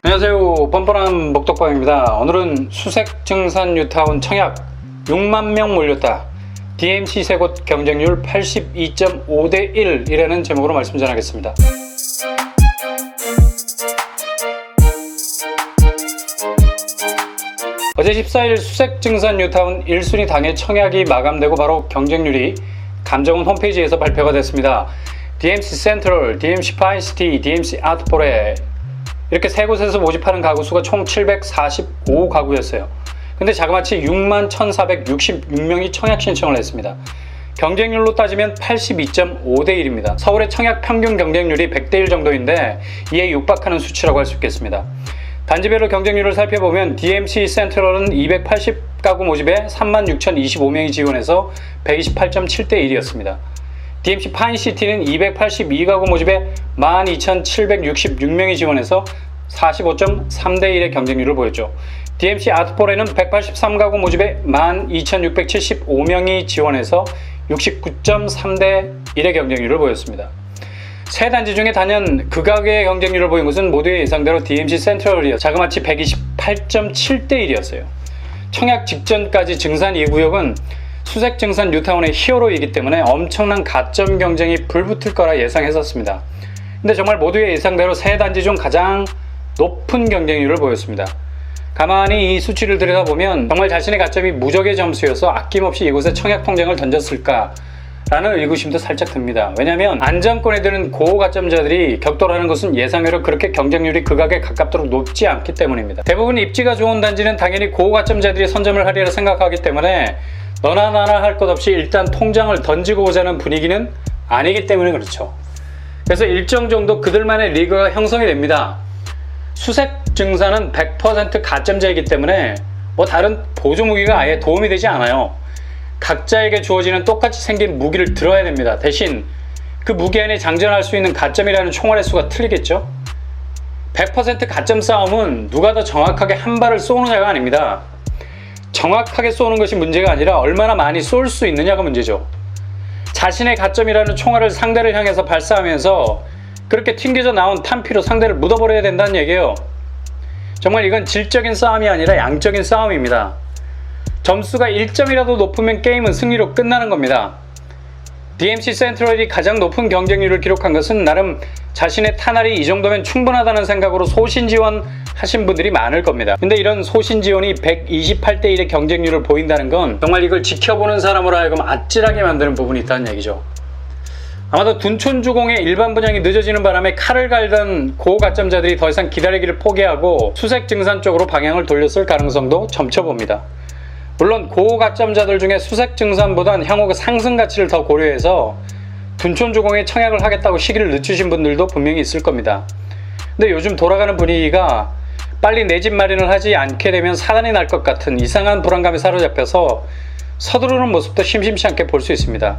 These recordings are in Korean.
안녕하세요. 뻔뻔한 목독방입니다. 오늘은 수색 증산 뉴타운 청약 6만 명 몰렸다. DMC 세 곳 경쟁률 82.5대 1이라는 제목으로 말씀 전하겠습니다. 어제 14일 수색 증산 뉴타운 1순위 당일 청약이 마감되고 바로 경쟁률이 감정원 홈페이지에서 발표가 됐습니다. DMC 센트럴, DMC 파인시티, DMC 아트포레 이렇게 세 곳에서 모집하는 가구 수가 총 745가구였어요. 근데 자그마치 6만 1,466명이 청약 신청을 했습니다. 경쟁률로 따지면 82.5대 1입니다. 서울의 청약 평균 경쟁률이 100대 1 정도인데 이에 육박하는 수치라고 할 수 있겠습니다. 단지별로 경쟁률을 살펴보면 DMC 센트럴은 280가구 모집에 36,025명이 지원해서 128.7대 1이었습니다. DMC 파인시티는 282가구 모집에 12,766명이 지원해서 45.3대 1의 경쟁률을 보였죠. DMC 아트포레는 183가구 모집에 12,675명이 지원해서 69.3대 1의 경쟁률을 보였습니다. 세 단지 중에 단연 극악의 경쟁률을 보인 것은 모두의 예상대로 DMC 센트럴이었죠. 자그마치 128.7대 1이었어요. 청약 직전까지 증산 2구역은 수색 증산 뉴타운의 히어로이기 때문에 엄청난 가점 경쟁이 불붙을 거라 예상했었습니다. 근데 정말 모두의 예상대로 세 단지 중 가장 높은 경쟁률을 보였습니다. 가만히 이 수치를 들여다보면 정말 자신의 가점이 무적의 점수여서 아낌없이 이곳에 청약 통장을 던졌을까 라는 의구심도 살짝 듭니다. 왜냐하면 안정권에 드는 고가점자들이 격돌하는 것은 예상외로 그렇게 경쟁률이 극악에 가깝도록 높지 않기 때문입니다. 대부분 입지가 좋은 단지는 당연히 고가점자들이 선점을 하리라 생각하기 때문에 너나 나나 할 것 없이 일단 통장을 던지고 보자는 분위기는 아니기 때문에 그렇죠. 그래서 일정 정도 그들만의 리그가 형성이 됩니다. 수색 증산은 100% 가점자이기 때문에 다른 보조 무기가 아예 도움이 되지 않아요. 각자에게 주어지는 똑같이 생긴 무기를 들어야 됩니다. 대신 그 무기 안에 장전할 수 있는 가점이라는 총알의 수가 틀리겠죠. 100% 가점 싸움은 누가 더 정확하게 한 발을 쏘느냐가 아닙니다. 정확하게 쏘는 것이 문제가 아니라 얼마나 많이 쏠 수 있느냐가 문제죠. 자신의 가점이라는 총알을 상대를 향해서 발사하면서 그렇게 튕겨져 나온 탄피로 상대를 묻어버려야 된다는 얘기예요. 정말 이건 질적인 싸움이 아니라 양적인 싸움입니다. 점수가 1점이라도 높으면 게임은 승리로 끝나는 겁니다. DMC 센트럴이 가장 높은 경쟁률을 기록한 것은 나름 자신의 탄알이 이 정도면 충분하다는 생각으로 소신 지원하신 분들이 많을 겁니다. 근데 이런 소신 지원이 128대 1의 경쟁률을 보인다는 건 정말 이걸 지켜보는 사람으로 하여금 아찔하게 만드는 부분이 있다는 얘기죠. 아마도 둔촌주공의 일반 분양이 늦어지는 바람에 칼을 갈던 고가점자들이 더 이상 기다리기를 포기하고 수색 증산 쪽으로 방향을 돌렸을 가능성도 점쳐봅니다. 물론 고가점자들 중에 수색 증산보단 향후 상승 가치를 더 고려해서 둔촌주공에 청약을 하겠다고 시기를 늦추신 분들도 분명히 있을 겁니다. 근데 요즘 돌아가는 분위기가 빨리 내 집 마련을 하지 않게 되면 사단이 날 것 같은 이상한 불안감에 사로잡혀서 서두르는 모습도 심심치 않게 볼 수 있습니다.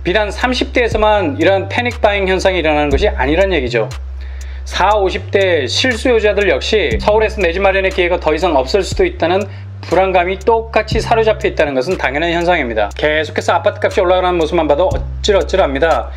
비단 30대에서만 이러한 패닉 바잉 현상이 일어나는 것이 아니란 얘기죠. 40, 50대 실수요자들 역시 서울에서 내 집 마련의 기회가 더 이상 없을 수도 있다는 불안감이 똑같이 사로잡혀 있다는 것은 당연한 현상입니다. 계속해서 아파트값이 올라가는 모습만 봐도 어찔어찔합니다.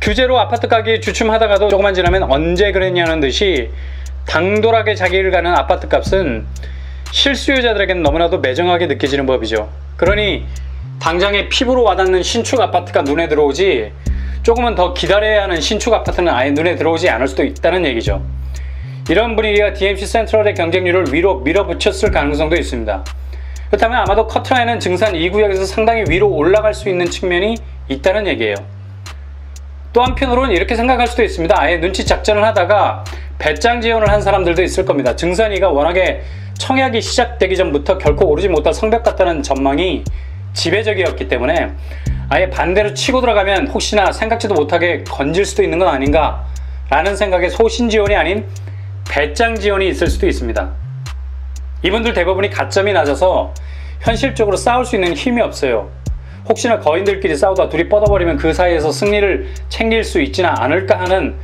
규제로 아파트 가격이 주춤하다가도 조금만 지나면 언제 그랬냐는 듯이 당돌하게 자기를 가는 아파트값은 실수요자들에게는 너무나도 매정하게 느껴지는 법이죠. 그러니 당장에 피부로 와닿는 신축 아파트가 눈에 들어오지 조금은 더 기다려야 하는 신축 아파트는 아예 눈에 들어오지 않을 수도 있다는 얘기죠. 이런 분위기가 DMC 센트럴의 경쟁률을 위로 밀어붙였을 가능성도 있습니다. 그렇다면 아마도 커트라인은 증산 2구역에서 상당히 위로 올라갈 수 있는 측면이 있다는 얘기예요. 또 한편으로는 이렇게 생각할 수도 있습니다. 아예 눈치 작전을 하다가 배짱 지원을 한 사람들도 있을 겁니다. 증산 2가 워낙에 청약이 시작되기 전부터 결코 오르지 못할 성벽 같다는 전망이 지배적이었기 때문에 아예 반대로 치고 들어가면 혹시나 생각지도 못하게 건질 수도 있는 건 아닌가 라는 생각에 소신 지원이 아닌 배짱 지원이 있을 수도 있습니다. 이분들 대부분이 가점이 낮아서 현실적으로 싸울 수 있는 힘이 없어요. 혹시나 거인들끼리 싸우다 둘이 뻗어버리면 그 사이에서 승리를 챙길 수 있지는 않을까 하는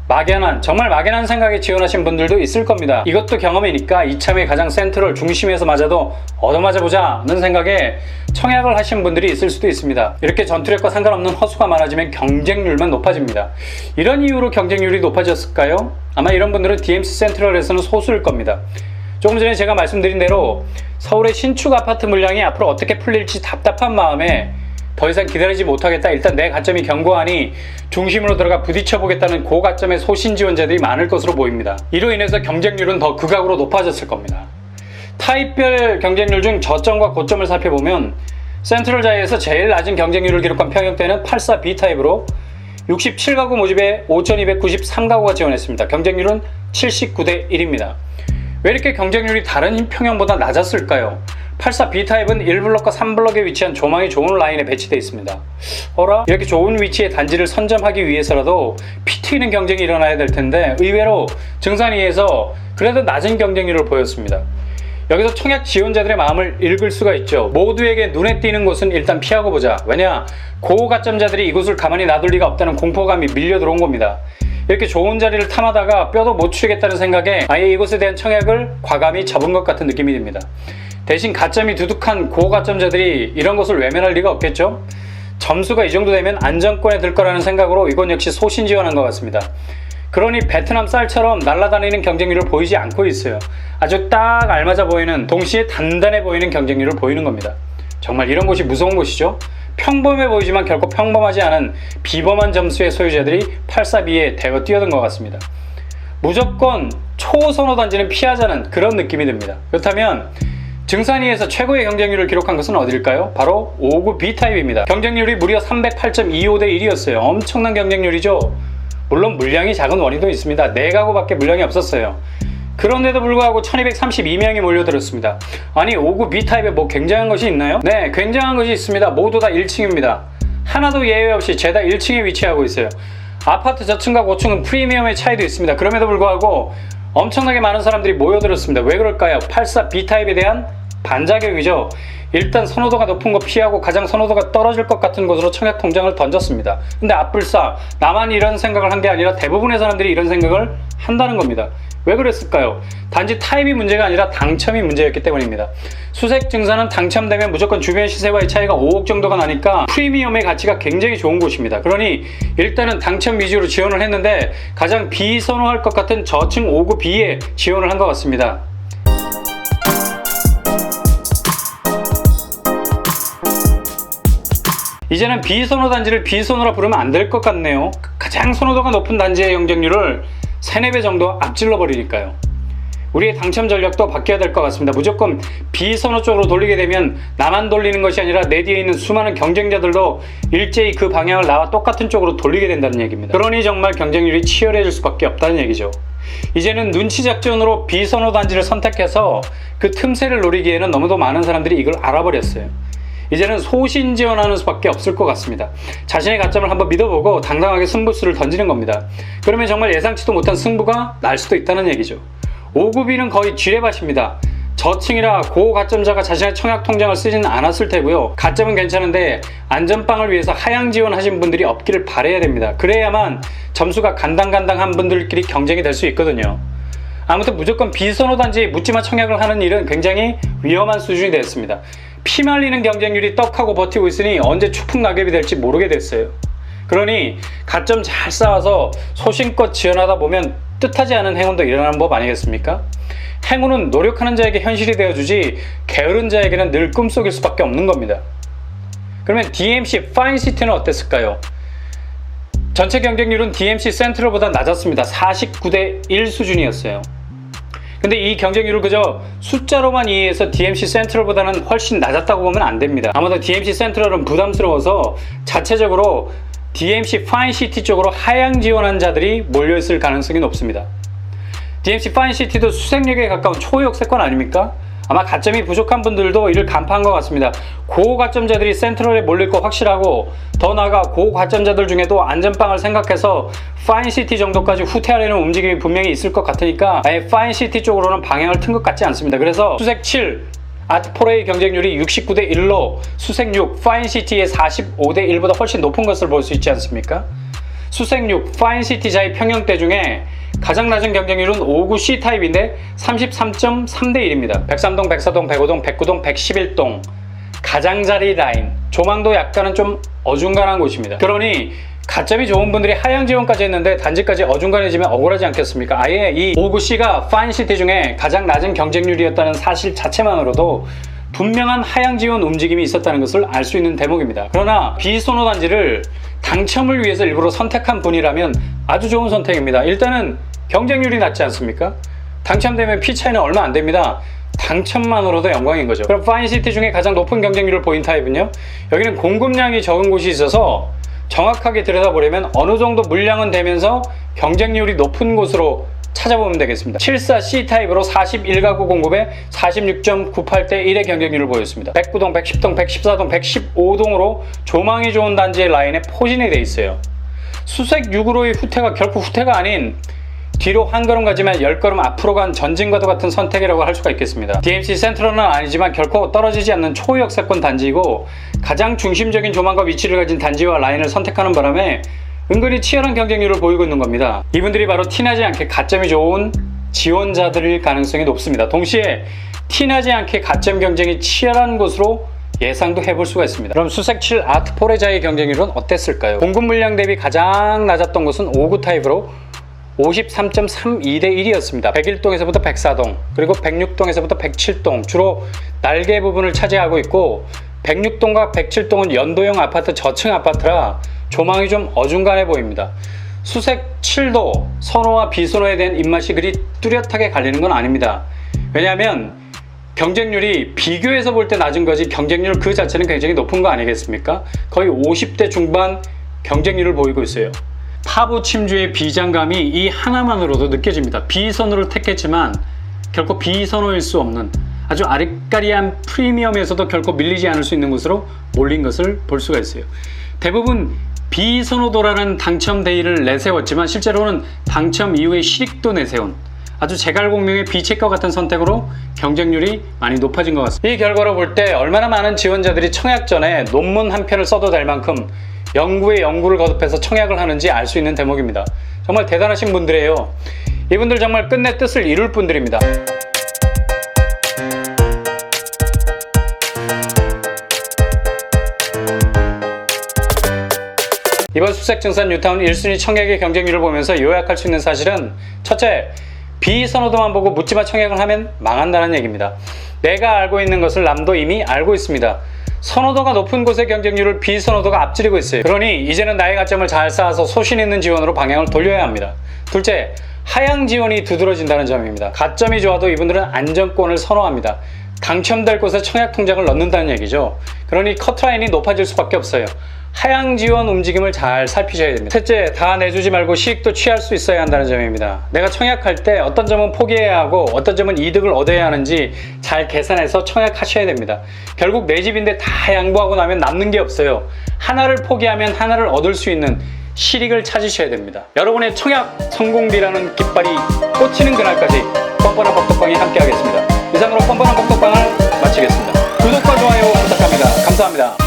막연한, 정말 막연한 생각에 지원하신 분들도 있을 겁니다. 이것도 경험이니까 이참에 가장 센트럴 중심에서 맞아도 얻어맞아 보자는 생각에 청약을 하신 분들이 있을 수도 있습니다. 이렇게 전투력과 상관없는 허수가 많아지면 경쟁률만 높아집니다. 이런 이유로 경쟁률이 높아졌을까요? 아마 이런 분들은 DMC 센트럴에서는 소수일 겁니다. 조금 전에 제가 말씀드린 대로 서울의 신축 아파트 물량이 앞으로 어떻게 풀릴지 답답한 마음에 더 이상 기다리지 못하겠다, 일단 내 가점이 견고하니 중심으로 들어가 부딪혀보겠다는 고가점의 소신 지원자들이 많을 것으로 보입니다. 이로 인해서 경쟁률은 더 극악으로 높아졌을 겁니다. 타입별 경쟁률 중 저점과 고점을 살펴보면 센트럴자이에서 제일 낮은 경쟁률을 기록한 평형대는 84B타입으로 67가구 모집에 5293가구가 지원했습니다. 경쟁률은 79대 1입니다. 왜 이렇게 경쟁률이 다른 평형보다 낮았을까요? 84B타입은 1블럭과 3블럭에 위치한 조망이 좋은 라인에 배치되어 있습니다. 어라? 이렇게 좋은 위치의 단지를 선점하기 위해서라도 피 튀는 경쟁이 일어나야 될 텐데 의외로 증산2에서 그래도 낮은 경쟁률을 보였습니다. 여기서 청약 지원자들의 마음을 읽을 수가 있죠. 모두에게 눈에 띄는 곳은 일단 피하고 보자. 왜냐? 고가점자들이 이곳을 가만히 놔둘 리가 없다는 공포감이 밀려 들어온 겁니다. 이렇게 좋은 자리를 탐하다가 뼈도 못 추리겠다는 생각에 아예 이곳에 대한 청약을 과감히 접은 것 같은 느낌이 듭니다. 대신 가점이 두둑한 고가점자들이 이런 것을 외면할 리가 없겠죠? 점수가 이 정도 되면 안정권에 들 거라는 생각으로 이건 역시 소신 지원한 것 같습니다. 그러니 베트남 쌀처럼 날아다니는 경쟁률을 보이지 않고 있어요. 아주 딱 알맞아 보이는, 동시에 단단해 보이는 경쟁률을 보이는 겁니다. 정말 이런 곳이 무서운 곳이죠. 평범해 보이지만 결코 평범하지 않은 비범한 점수의 소유자들이 84B에 대거 뛰어든 것 같습니다. 무조건 초선호 단지는 피하자는 그런 느낌이 듭니다. 그렇다면 증산2에서 최고의 경쟁률을 기록한 것은 어딜까요? 바로 59B타입입니다. 경쟁률이 무려 308.25대 1이었어요. 엄청난 경쟁률이죠. 물론 물량이 작은 원인도 있습니다. 4가구밖에 물량이 없었어요. 그런데도 불구하고 1232명이 몰려들었습니다. 아니 59B타입에 뭐 굉장한 것이 있나요? 네, 굉장한 것이 있습니다. 모두 다 1층입니다. 하나도 예외 없이 죄다 1층에 위치하고 있어요. 아파트 저층과 고층은 프리미엄의 차이도 있습니다. 그럼에도 불구하고 엄청나게 많은 사람들이 모여들었습니다. 왜 그럴까요? 84B타입에 대한 반작용이죠. 일단 선호도가 높은 거 피하고 가장 선호도가 떨어질 것 같은 곳으로 청약 통장을 던졌습니다. 근데 앞불싸 나만 이런 생각을 한 게 아니라 대부분의 사람들이 이런 생각을 한다는 겁니다. 왜 그랬을까요? 단지 타입이 문제가 아니라 당첨이 문제였기 때문입니다. 수색 증산은 당첨되면 무조건 주변 시세와의 차이가 5억 정도가 나니까 프리미엄의 가치가 굉장히 좋은 곳입니다. 그러니 일단은 당첨 위주로 지원을 했는데 가장 비선호할 것 같은 저층 59B에 지원을 한 것 같습니다. 이제는 비선호 단지를 비선호라 부르면 안 될 것 같네요. 가장 선호도가 높은 단지의 경쟁률을 3-4배 정도 앞질러 버리니까요. 우리의 당첨 전략도 바뀌어야 될 것 같습니다. 무조건 비선호 쪽으로 돌리게 되면 나만 돌리는 것이 아니라 내 뒤에 있는 수많은 경쟁자들도 일제히 그 방향을 나와 똑같은 쪽으로 돌리게 된다는 얘기입니다. 그러니 정말 경쟁률이 치열해질 수밖에 없다는 얘기죠. 이제는 눈치 작전으로 비선호 단지를 선택해서 그 틈새를 노리기에는 너무도 많은 사람들이 이걸 알아버렸어요. 이제는 소신 지원하는 수밖에 없을 것 같습니다. 자신의 가점을 한번 믿어보고 당당하게 승부수를 던지는 겁니다. 그러면 정말 예상치도 못한 승부가 날 수도 있다는 얘기죠. 59B는 거의 쥐레밭입니다. 저층이라 고가점자가 자신의 청약 통장을 쓰지는 않았을 테고요. 가점은 괜찮은데 안전빵을 위해서 하향 지원하신 분들이 없기를 바라야 됩니다. 그래야만 점수가 간당간당한 분들끼리 경쟁이 될 수 있거든요. 아무튼 무조건 비선호 단지에 묻지마 청약을 하는 일은 굉장히 위험한 수준이 됐습니다. 피말리는 경쟁률이 떡하고 버티고 있으니 언제 추풍 낙엽이 될지 모르게 됐어요. 그러니 가점 잘 쌓아서 소신껏 지원하다 보면 뜻하지 않은 행운도 일어나는 법 아니겠습니까? 행운은 노력하는 자에게 현실이 되어주지 게으른 자에게는 늘 꿈속일 수밖에 없는 겁니다. 그러면 DMC 파인시티는 어땠을까요? 전체 경쟁률은 DMC 센트럴보다 낮았습니다. 49대 1 수준이었어요. 근데 이 경쟁률을 그저 숫자로만 이해해서 DMC 센트럴보다는 훨씬 낮았다고 보면 안 됩니다. 아마도 DMC 센트럴은 부담스러워서 자체적으로 DMC 파인시티 쪽으로 하향 지원한 자들이 몰려있을 가능성이 높습니다. DMC 파인시티도 수색역에 가까운 초역세권 아닙니까? 아마 가점이 부족한 분들도 이를 간파한 것 같습니다. 고가점자들이 센트럴에 몰릴 거 확실하고 더 나아가 고가점자들 중에도 안전빵을 생각해서 파인시티 정도까지 후퇴하려는 움직임이 분명히 있을 것 같으니까 아예 파인시티 쪽으로는 방향을 튼 것 같지 않습니다. 그래서 수색 7, 아트4의 경쟁률이 69대 1로 수색 6, 파인시티의 45대 1보다 훨씬 높은 것을 볼 수 있지 않습니까? 수색 6 파인시티자의 평형대 중에 가장 낮은 경쟁률은 5구 C타입인데 33.3대 1입니다. 103동, 104동, 105동, 109동, 111동 가장자리 라인, 조망도 약간은 좀 어중간한 곳입니다. 그러니 가점이 좋은 분들이 하향 지원까지 했는데 단지까지 어중간해지면 억울하지 않겠습니까? 아예 이 5구C가 파인시티 중에 가장 낮은 경쟁률이었다는 사실 자체만으로도 분명한 하향 지원 움직임이 있었다는 것을 알 수 있는 대목입니다. 그러나 비선호 단지를 당첨을 위해서 일부러 선택한 분이라면 아주 좋은 선택입니다. 일단은 경쟁률이 낮지 않습니까? 당첨되면 피 차이는 얼마 안 됩니다. 당첨만으로도 영광인 거죠. 그럼 파인시티 중에 가장 높은 경쟁률을 보인 타입은요? 여기는 공급량이 적은 곳이 있어서 정확하게 들여다보려면 어느 정도 물량은 되면서 경쟁률이 높은 곳으로 찾아보면 되겠습니다. 74C 타입으로 41가구 공급에 46.98대 1의 경쟁률을 보였습니다. 109동, 110동, 114동, 115동으로 조망이 좋은 단지의 라인에 포진이 되어 있어요. 수색 6으로의 후퇴가 결코 후퇴가 아닌 뒤로 한 걸음 가지만 10걸음 앞으로 간 전진과도 같은 선택이라고 할 수가 있겠습니다. DMC 센트럴은 아니지만 결코 떨어지지 않는 초역세권 단지이고 가장 중심적인 조망과 위치를 가진 단지와 라인을 선택하는 바람에 은근히 치열한 경쟁률을 보이고 있는 겁니다. 이분들이 바로 티나지 않게 가점이 좋은 지원자들일 가능성이 높습니다. 동시에 티나지 않게 가점 경쟁이 치열한 곳으로 예상도 해볼 수가 있습니다. 그럼 수색 7 아트포레자의 경쟁률은 어땠을까요? 공급 물량 대비 가장 낮았던 곳은 5구 타입으로 53.32대 1이었습니다. 101동에서부터 104동, 그리고 106동에서부터 107동, 주로 날개 부분을 차지하고 있고 106동과 107동은 연도형 아파트 저층 아파트라 조망이 좀 어중간해 보입니다. 수색 7도 선호와 비선호에 대한 입맛이 그리 뚜렷하게 갈리는 건 아닙니다. 왜냐하면 경쟁률이 비교해서 볼 때 낮은 거지 경쟁률 그 자체는 굉장히 높은 거 아니겠습니까? 거의 50대 중반 경쟁률을 보이고 있어요. 타부 침주의 비장감이 이 하나만으로도 느껴집니다. 비선호를 택했지만 결코 비선호일 수 없는 아주 아리까리한 프리미엄에서도 결코 밀리지 않을 수 있는 곳으로 몰린 것을 볼 수가 있어요. 대부분 비선호도라는 당첨 대의를 내세웠지만 실제로는 당첨 이후에 실익도 내세운 아주 제갈공명의 비책과 같은 선택으로 경쟁률이 많이 높아진 것 같습니다. 이 결과로 볼 때 얼마나 많은 지원자들이 청약 전에 논문 한 편을 써도 될 만큼 연구에 연구를 거듭해서 청약을 하는지 알 수 있는 대목입니다. 정말 대단하신 분들이에요. 이분들 정말 끝내 뜻을 이룰 분들입니다. 이번 수색 증산 뉴타운 1순위 청약의 경쟁률을 보면서 요약할 수 있는 사실은 첫째, 비선호도만 보고 묻지마 청약을 하면 망한다는 얘기입니다. 내가 알고 있는 것을 남도 이미 알고 있습니다. 선호도가 높은 곳의 경쟁률을 비선호도가 앞지르고 있어요. 그러니 이제는 나의 가점을 잘 쌓아서 소신 있는 지원으로 방향을 돌려야 합니다. 둘째, 하향 지원이 두드러진다는 점입니다. 가점이 좋아도 이분들은 안정권을 선호합니다. 당첨될 곳에 청약 통장을 넣는다는 얘기죠. 그러니 커트라인이 높아질 수밖에 없어요. 하향 지원 움직임을 잘 살피셔야 됩니다. 셋째, 다 내주지 말고 시익도 취할 수 있어야 한다는 점입니다. 내가 청약할 때 어떤 점은 포기해야 하고 어떤 점은 이득을 얻어야 하는지 잘 계산해서 청약하셔야 됩니다. 결국 내 집인데 다 양보하고 나면 남는 게 없어요. 하나를 포기하면 하나를 얻을 수 있는 실익을 찾으셔야 됩니다. 여러분의 청약 성공비라는 깃발이 꽂히는 그날까지 뻔뻔한 복덕방이 함께 하겠습니다. 이상으로 뻔뻔한 복덕방을 마치겠습니다. 구독과 좋아요 부탁합니다. 감사합니다.